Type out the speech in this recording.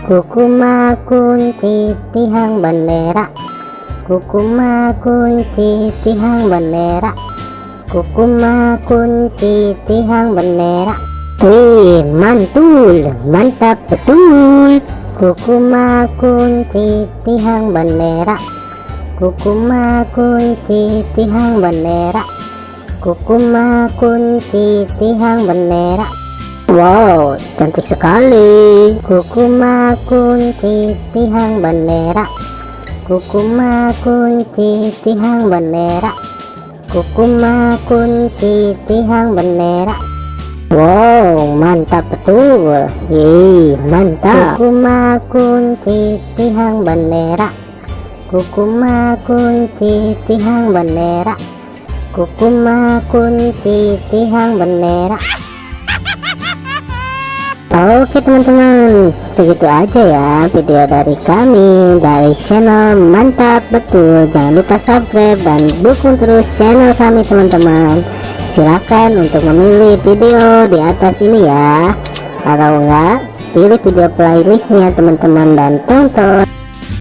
Kukuma kunci tihang bendera, kukuma kunci tihang bendera, kukuma kunci tihang bendera. Wih, mantul, mantap betul. Kukuma kunci tihang bendera, kukuma kunci tihang bendera, kukuma kunci tihang bendera. Wow, cantik sekali. Kukuma kunci tihang bendera, kukuma kunci tihang bendera, kukuma kunci tihang bendera. Wow, mantap betul. Mantap. Kukuma kunci tihang bendera, kukuma kunci tihang bendera, kukuma kunci tihang bendera. Oke teman-teman, segitu aja ya video dari kami dari channel Mantap Betul. Jangan lupa subscribe dan dukung terus channel kami teman-teman. Silakan untuk memilih video di atas ini ya. Kalau enggak, pilih video playlistnya teman-teman dan tonton.